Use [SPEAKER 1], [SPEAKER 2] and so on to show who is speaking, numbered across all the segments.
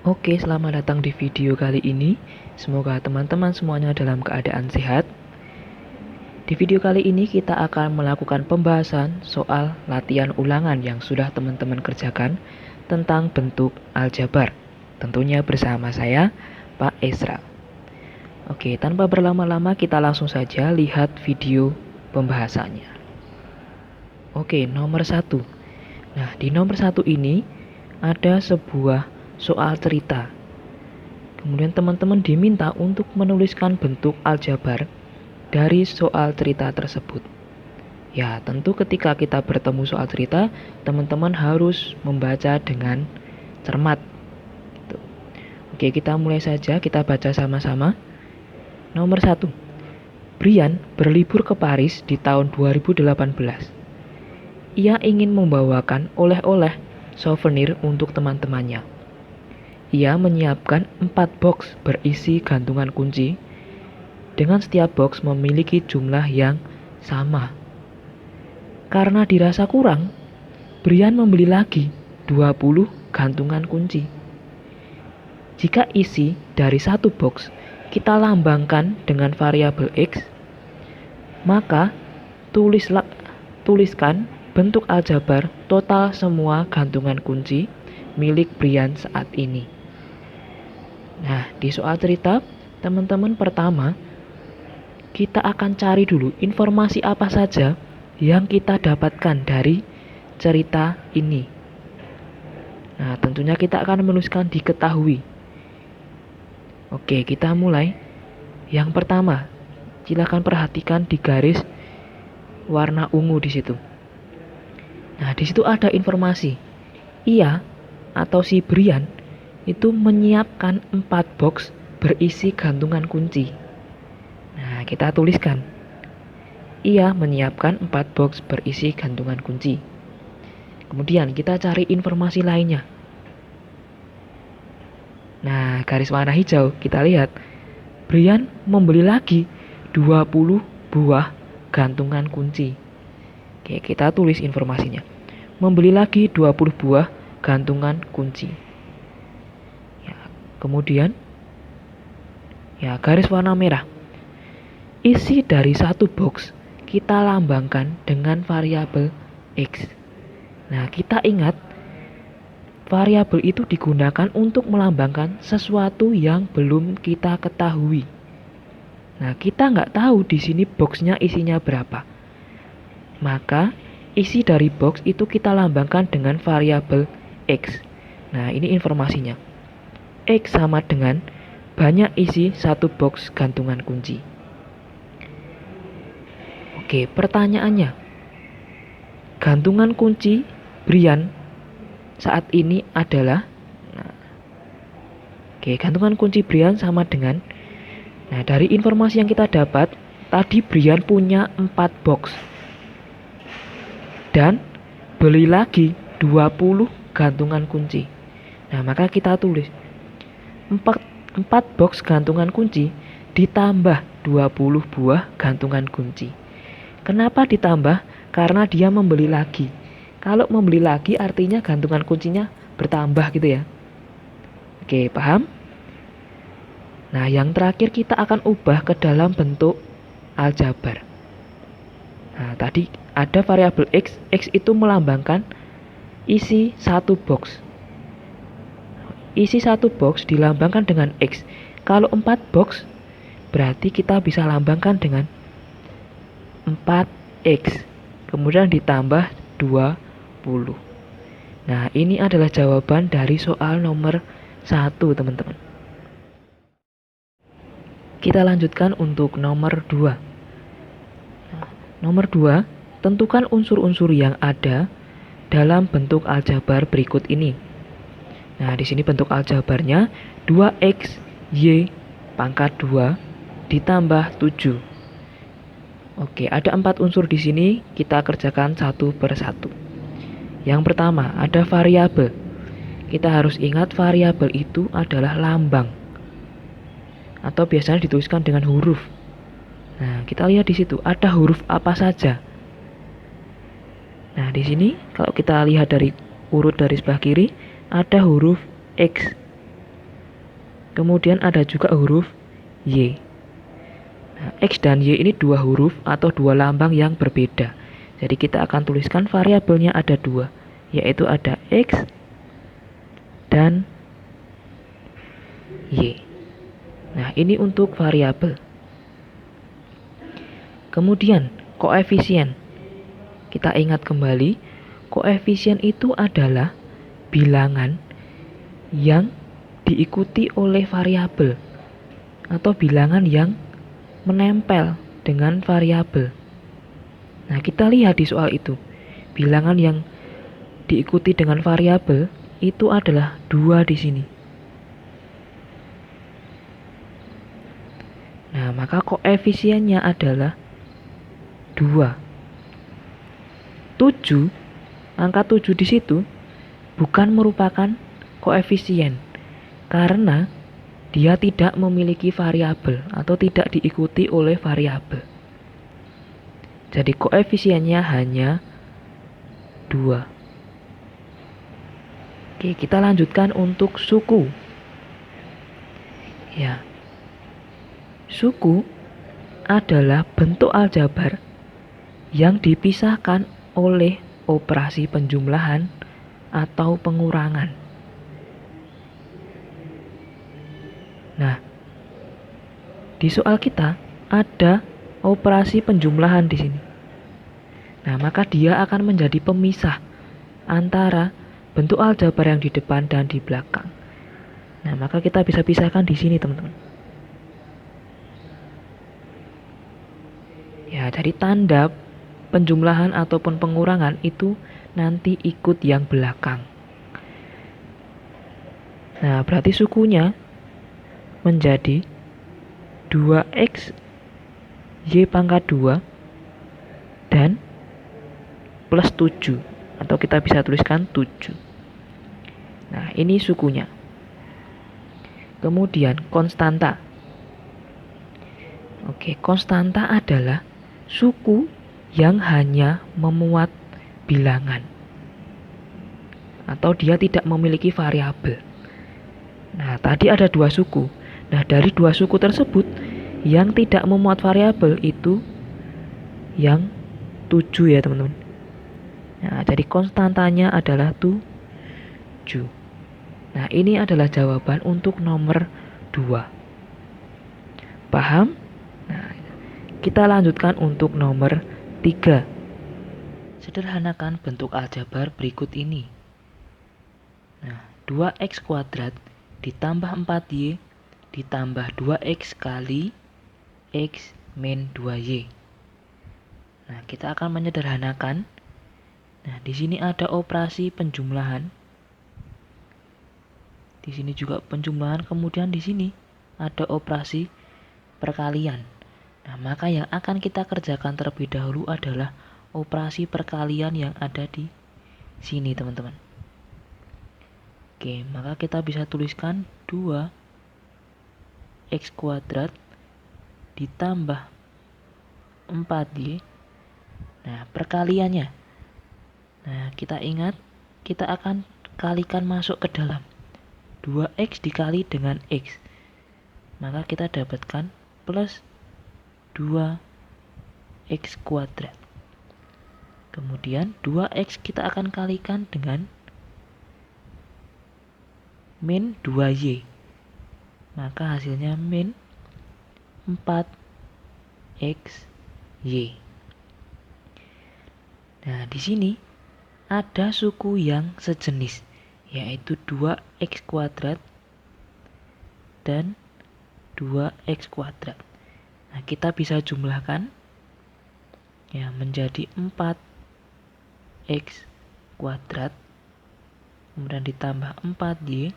[SPEAKER 1] Oke, selamat datang di video kali ini. Semoga teman-teman semuanya dalam keadaan sehat. Di video kali ini kita akan melakukan pembahasan soal latihan ulangan yang sudah teman-teman kerjakan tentang bentuk aljabar. Tentunya bersama saya, Pak Esra. Oke, tanpa berlama-lama kita langsung saja lihat video pembahasannya. Oke, nomor 1. Nah, di nomor 1 ini ada sebuah soal cerita. Kemudian teman-teman diminta untuk menuliskan bentuk aljabar dari soal cerita tersebut. Ya, tentu ketika kita bertemu soal cerita, teman-teman harus membaca dengan cermat. Oke, kita mulai saja, kita baca sama-sama. Nomor 1. Brian berlibur ke Paris di tahun 2018. Ia ingin membawakan oleh-oleh souvenir untuk teman-temannya. Ia menyiapkan 4 box berisi gantungan kunci, dengan setiap box memiliki jumlah yang sama. Karena dirasa kurang, Brian membeli lagi 20 gantungan kunci. Jika isi dari satu box kita lambangkan dengan variabel X, maka tuliskan bentuk aljabar total semua gantungan kunci milik Brian saat ini. Nah, di soal cerita, teman-teman pertama, kita akan cari dulu informasi apa saja yang kita dapatkan dari cerita ini. Nah, tentunya kita akan menuliskan diketahui. Oke, kita mulai. Yang pertama, silakan perhatikan di garis warna ungu di situ. Nah, di situ ada informasi. Ia atau si Brian itu menyiapkan 4 box berisi gantungan kunci. Nah, kita tuliskan. Ia menyiapkan 4 box berisi gantungan kunci. Kemudian kita cari informasi lainnya. Nah, garis warna hijau, kita lihat. Brian membeli lagi 20 buah gantungan kunci. Oke, kita tulis informasinya. Membeli lagi 20 buah gantungan kunci. Ya, kemudian, ya garis warna merah. Isi dari satu box kita lambangkan dengan variabel X. Nah, kita ingat variabel itu digunakan untuk melambangkan sesuatu yang belum kita ketahui. Nah, kita nggak tahu di sini boxnya isinya berapa. Maka isi dari box itu kita lambangkan dengan variabel X. Nah, ini informasinya. X sama dengan banyak isi satu box gantungan kunci. Oke, pertanyaannya. Gantungan kunci Brian saat ini adalah gantungan kunci Brian sama dengan dari informasi yang kita dapat, tadi Brian punya 4 box dan beli lagi 20 gantungan kunci. Nah, maka kita tulis 4 box gantungan kunci ditambah 20 buah gantungan kunci. Kenapa ditambah? Karena dia membeli lagi. Kalau membeli lagi artinya gantungan kuncinya bertambah gitu ya. Oke, paham? Nah, yang terakhir kita akan ubah ke dalam bentuk aljabar. Nah, tadi ada variabel X. X itu melambangkan isi satu box. Isi satu box dilambangkan dengan X. Kalau 4 box, berarti kita bisa lambangkan dengan 4X. Kemudian ditambah 20. Nah, ini adalah jawaban dari soal nomor 1, teman-teman. Kita lanjutkan untuk nomor 2. Nomor 2, tentukan unsur-unsur yang ada dalam bentuk aljabar berikut ini. Nah, di sini bentuk aljabarnya 2X Y pangkat 2 ditambah 7. Oke, ada 4 unsur di sini, kita kerjakan satu per satu. Yang pertama, ada variabel. Kita harus ingat variabel itu adalah lambang atau biasanya dituliskan dengan huruf. Nah, kita lihat di situ ada huruf apa saja. Nah, di sini kalau kita lihat dari urut dari sebelah kiri, ada huruf X. Kemudian ada juga huruf Y. Nah, X dan Y ini dua huruf atau dua lambang yang berbeda. Jadi kita akan tuliskan variabelnya ada dua, yaitu ada X dan Y. Nah, ini untuk variabel. Kemudian, koefisien. Kita ingat kembali, koefisien itu adalah bilangan yang diikuti oleh variabel atau bilangan yang menempel dengan variabel. Nah, kita lihat di soal itu. Bilangan yang diikuti dengan variabel itu adalah 2 di sini. Nah, maka koefisiennya adalah 2. 7, angka 7 di situ bukan merupakan koefisien karena dia tidak memiliki variabel atau tidak diikuti oleh variabel. Jadi koefisiennya hanya 2. Oke, kita lanjutkan untuk suku. Ya. Suku adalah bentuk aljabar yang dipisahkan oleh operasi penjumlahan atau pengurangan. Nah, di soal kita ada operasi penjumlahan di sini. Nah, maka dia akan menjadi pemisah antara bentuk aljabar yang di depan dan di belakang. Nah, maka kita bisa pisahkan di sini, teman-teman. Ya, jadi tanda penjumlahan ataupun pengurangan itu nanti ikut yang belakang. Nah, berarti sukunya menjadi 2x y pangkat 2 dan plus 7 atau kita bisa tuliskan 7. Nah, ini sukunya. Kemudian konstanta. Oke, konstanta adalah suku yang hanya memuat bilangan atau dia tidak memiliki variabel. Nah, tadi ada 2 suku. Nah, dari 2 suku tersebut yang tidak memuat variabel itu yang 7 ya, teman-teman. Nah, jadi konstantanya adalah 7. Nah, ini adalah jawaban untuk nomor 2. Paham? Nah, kita lanjutkan untuk nomor 3. Sederhanakan bentuk aljabar berikut ini. Nah, 2x kuadrat ditambah 4y ditambah 2x kali x min 2y. Nah, kita akan menyederhanakan. Nah, di sini ada operasi penjumlahan. Di sini juga penjumlahan, kemudian di sini ada operasi perkalian. Nah, maka yang akan kita kerjakan terlebih dahulu adalah operasi perkalian yang ada di sini, teman-teman. Oke, maka kita bisa tuliskan 2x kuadrat ditambah 4y. Nah, perkaliannya. Nah, kita ingat, kita akan kalikan masuk ke dalam. 2x dikali dengan x. Maka kita dapatkan plus 2x kuadrat. Kemudian 2x kita akan kalikan dengan min 2y. Maka hasilnya min 4xy. Nah, di sini ada suku yang sejenis, yaitu 2x kuadrat dan 2x kuadrat. Nah, kita bisa jumlahkan ya menjadi 4x kuadrat kemudian ditambah 4y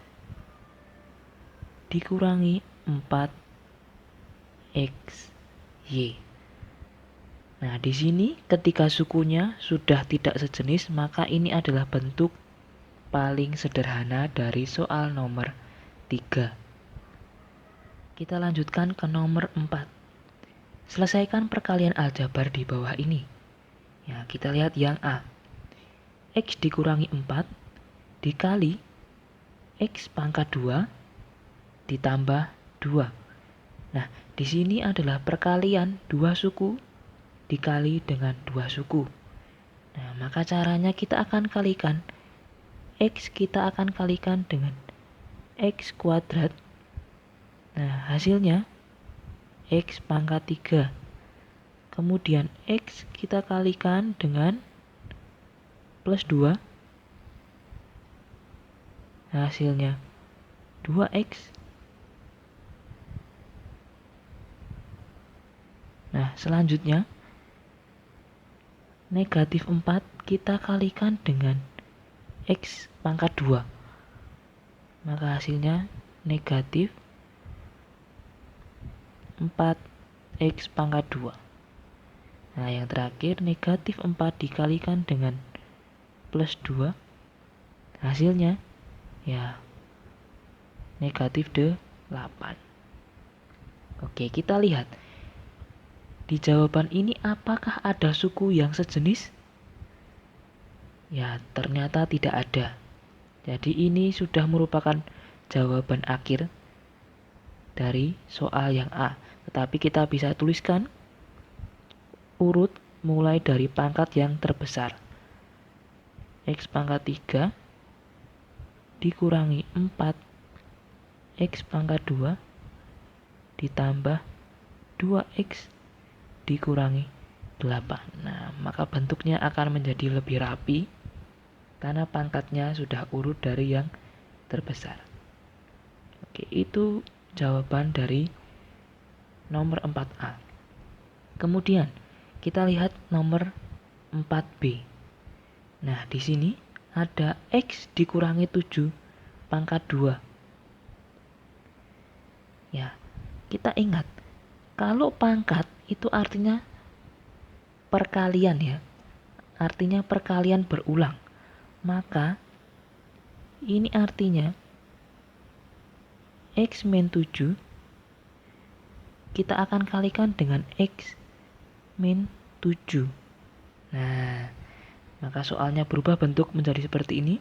[SPEAKER 1] dikurangi 4xy. Nah, di sini ketika sukunya sudah tidak sejenis, maka ini adalah bentuk paling sederhana dari soal nomor 3. Kita lanjutkan ke nomor 4. Selesaikan perkalian aljabar di bawah ini. Ya, kita lihat yang A. X dikurangi 4 dikali X pangkat 2 ditambah 2. Nah, di sini adalah perkalian 2 suku dikali dengan 2 suku. Nah, maka caranya kita akan kalikan X, kita akan kalikan dengan X kuadrat. Nah, hasilnya X pangkat 3. Kemudian X kita kalikan dengan plus 2. Hasilnya 2X. Nah, selanjutnya negatif 4 kita kalikan dengan X pangkat 2. Maka hasilnya negatif 4X pangkat 2. Nah, yang terakhir negatif 4 dikalikan dengan plus 2. Hasilnya ya negatif 8. Oke, kita lihat. Di jawaban ini apakah ada suku yang sejenis? Ya, ternyata tidak ada. Jadi ini sudah merupakan jawaban akhir dari soal yang A. Tetapi kita bisa tuliskan urut mulai dari pangkat yang terbesar. X pangkat 3 dikurangi 4 X pangkat 2 ditambah 2X dikurangi 8. Nah, maka bentuknya akan menjadi lebih rapi karena pangkatnya sudah urut dari yang terbesar. Oke, itu jawaban dari nomor 4A. Kemudian kita lihat nomor 4B. Nah, di sini ada X dikurangi 7 pangkat 2. Ya, kita ingat kalau pangkat itu artinya perkalian ya. Artinya perkalian berulang. Maka ini artinya X min 7 kita akan kalikan dengan X min 7. Nah, maka soalnya berubah bentuk menjadi seperti ini.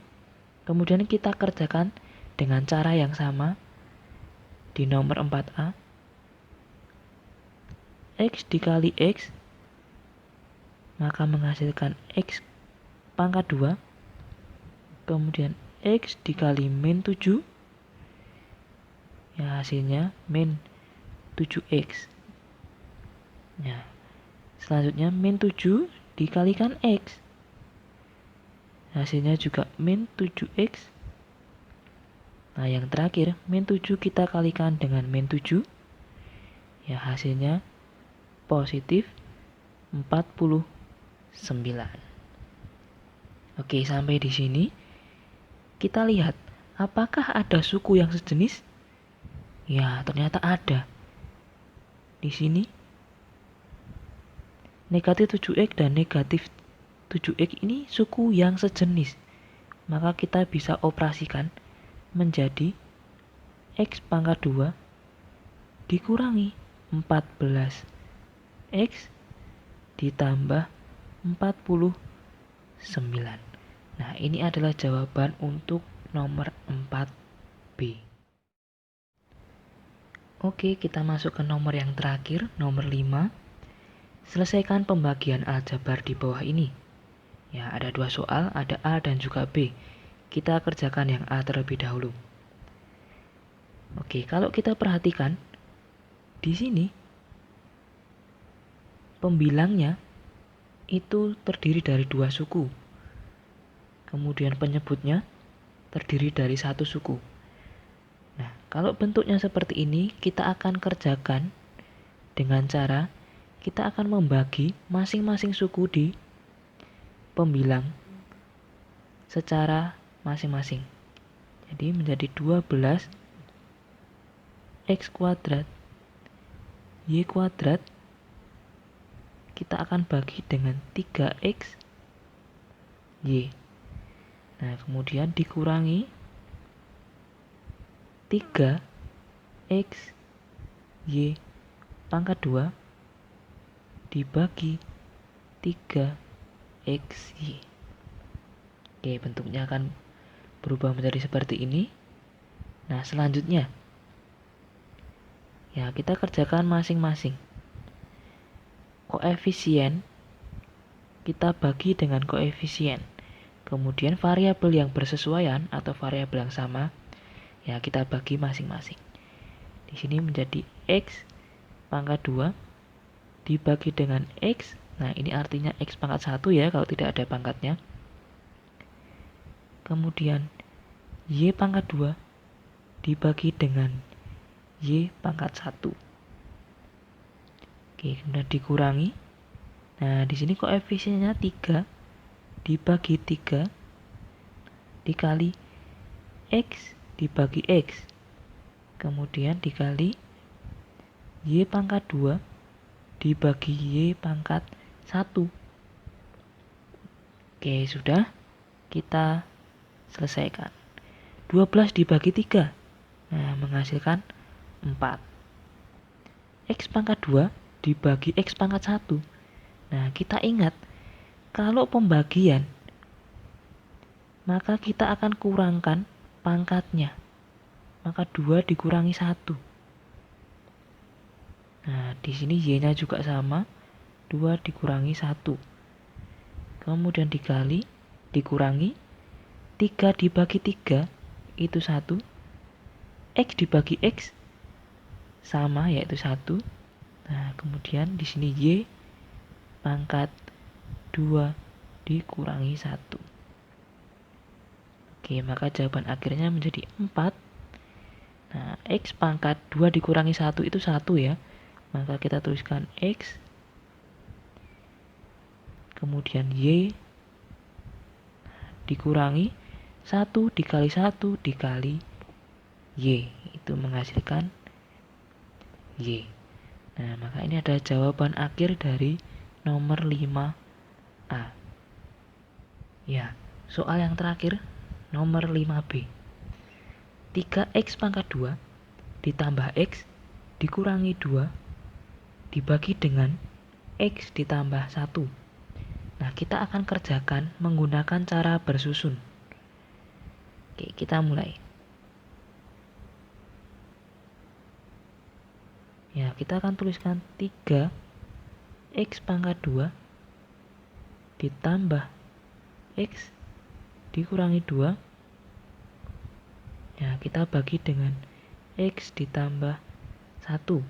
[SPEAKER 1] Kemudian kita kerjakan dengan cara yang sama di nomor 4A. X dikali X maka menghasilkan X pangkat 2. Kemudian X dikali min 7 ya hasilnya min 7X. Ya, selanjutnya min 7 dikalikan X hasilnya juga min 7X. Nah, yang terakhir min 7 kita kalikan dengan min 7 ya hasilnya positif 49. Oke, sampai di sini kita lihat apakah ada suku yang sejenis? Ya, ternyata ada. Di sini negatif 7X dan negatif 7X ini suku yang sejenis. Maka kita bisa operasikan menjadi X pangkat 2 dikurangi 14X ditambah 49. Nah, ini adalah jawaban untuk nomor 4B. Oke, kita masuk ke nomor yang terakhir, nomor 5. Selesaikan pembagian aljabar di bawah ini. Ya, ada 2 soal, ada A dan juga B. Kita kerjakan yang A terlebih dahulu. Oke, kalau kita perhatikan di sini pembilangnya itu terdiri dari 2 suku. Kemudian penyebutnya terdiri dari 1 suku. Nah, kalau bentuknya seperti ini, kita akan kerjakan dengan cara kita akan membagi masing-masing suku di pembilang secara masing-masing. Jadi menjadi 12 X kuadrat Y kuadrat kita akan bagi dengan 3X Y. Nah, kemudian dikurangi 3X Y pangkat 2 dibagi 3X Y. Oke, bentuknya akan berubah menjadi seperti ini. Nah, selanjutnya Ya, kita kerjakan masing-masing. Koefisien kita bagi dengan koefisien. Kemudian variabel yang bersesuaian atau variabel yang sama, ya kita bagi masing-masing. Di sini menjadi X pangkat 2 dibagi dengan X. Nah, ini artinya X pangkat 1 ya, kalau tidak ada pangkatnya. Kemudian Y pangkat 2 dibagi dengan Y pangkat 1. Oke, kemudian dikurangi. Nah, di sini koefisiennya 3 dibagi 3 dikali X dibagi X. Kemudian dikali Y pangkat 2 dibagi Y pangkat 1. Oke, sudah. Kita selesaikan. 12 dibagi 3. Nah, menghasilkan 4. X pangkat 2 dibagi X pangkat 1. Nah, kita ingat, kalau pembagian, maka kita akan kurangkan pangkatnya. Maka 2 dikurangi 1. Nah, di sini Y-nya juga sama, 2 dikurangi 1. Kemudian dikurangi, 3 dibagi 3, itu 1. X dibagi X, sama, yaitu 1. Nah, kemudian di sini Y pangkat 2 dikurangi 1. Oke, maka jawaban akhirnya menjadi 4. Nah, X pangkat 2 dikurangi 1 itu 1 ya. Maka kita tuliskan X. Kemudian Y dikurangi 1 dikali 1 dikali Y. Itu menghasilkan Y. Nah, maka ini adalah jawaban akhir dari nomor 5A. Ya, soal yang terakhir, nomor 5B. 3X pangkat 2 ditambah X dikurangi 2 dibagi dengan X ditambah 1. Nah, kita akan kerjakan menggunakan cara bersusun. Oke, kita mulai. Ya, kita akan tuliskan 3X pangkat 2 ditambah X dikurangi 2. Ya, kita bagi dengan X ditambah 1.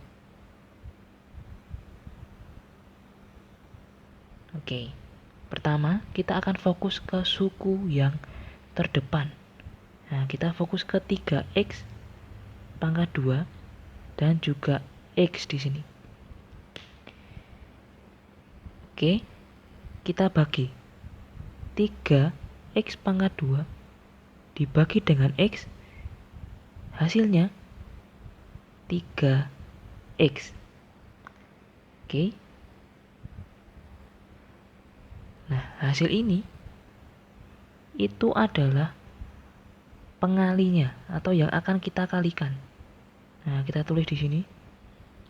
[SPEAKER 1] Oke, pertama kita akan fokus ke suku yang terdepan. Nah, kita fokus ke 3X pangkat 2 dan juga X di sini. Oke, kita bagi 3X pangkat 2 dibagi dengan X, hasilnya 3X. Oke. Nah, hasil ini itu adalah pengalinya atau yang akan kita kalikan. Nah, kita tulis di sini.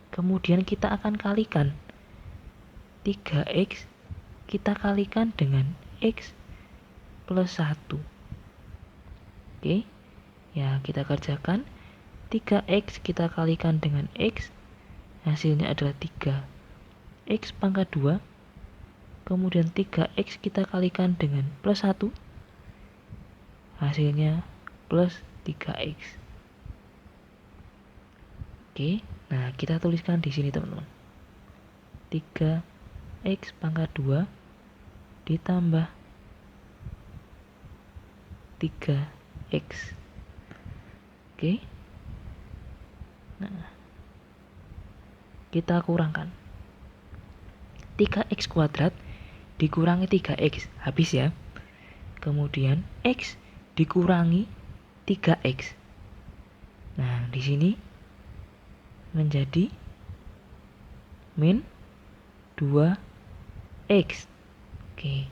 [SPEAKER 1] Kemudian kita akan kalikan 3X, kita kalikan dengan X plus 1. Oke. Ya, kita kerjakan. 3X kita kalikan dengan X, hasilnya adalah 3X pangkat 2. Kemudian 3X kita kalikan dengan plus 1, hasilnya plus 3X. Oke, nah kita tuliskan di sini teman-teman. 3X pangkat 2 ditambah 3X. Oke. Nah, kita kurangkan. 3X kuadrat dikurangi 3X, habis ya. Kemudian X dikurangi 3X. Nah, di sini menjadi min 2X. Oke.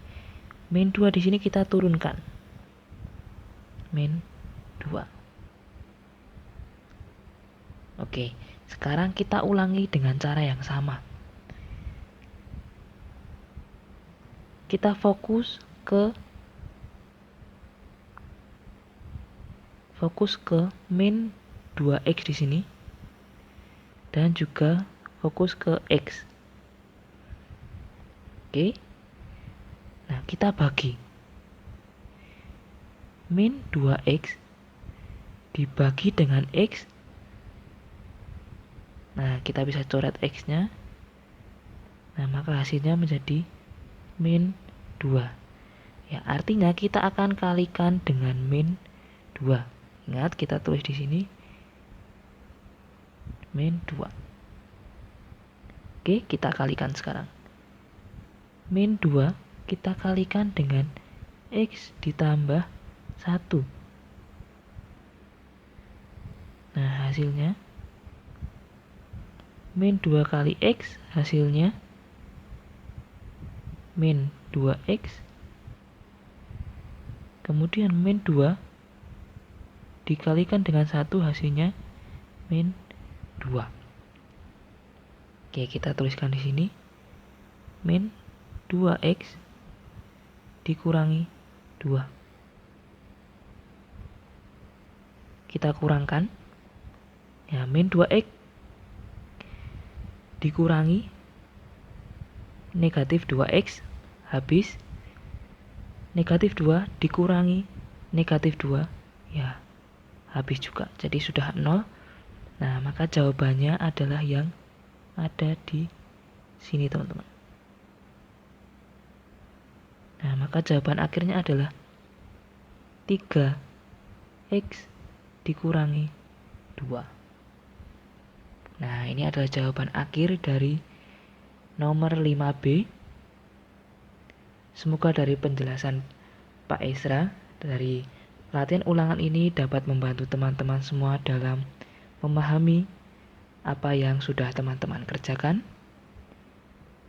[SPEAKER 1] Min 2 di sini kita turunkan. Min 2. Oke, sekarang kita ulangi dengan cara yang sama. Kita fokus ke min 2X di sini. dan juga fokus ke X. Oke. Nah, kita bagi. Min 2X dibagi dengan X. Nah, kita bisa coret X-nya. Nah, maka hasilnya menjadi min 2. Ya, artinya kita akan kalikan dengan min 2. Ingat, kita tulis di sini min 2. Oke, kita kalikan sekarang. Min 2 kita kalikan dengan X ditambah 1. Nah, hasilnya min 2 kali X, hasilnya min 2X. Kemudian min 2 dikalikan dengan 1, hasilnya min 2. Oke, kita tuliskan di sini min 2X dikurangi 2. Kita kurangkan. Ya, min 2X dikurangi negatif 2X, habis negatif 2 dikurangi negatif 2, ya habis juga, jadi sudah 0. Nah, maka jawabannya adalah yang ada di sini, teman-teman. Nah, maka jawaban akhirnya adalah 3X dikurangi 2. Nah, ini adalah jawaban akhir dari nomor 5B. Semoga dari penjelasan Pak Esra dari latihan ulangan ini dapat membantu teman-teman semua dalam memahami apa yang sudah teman-teman kerjakan.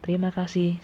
[SPEAKER 1] Terima kasih.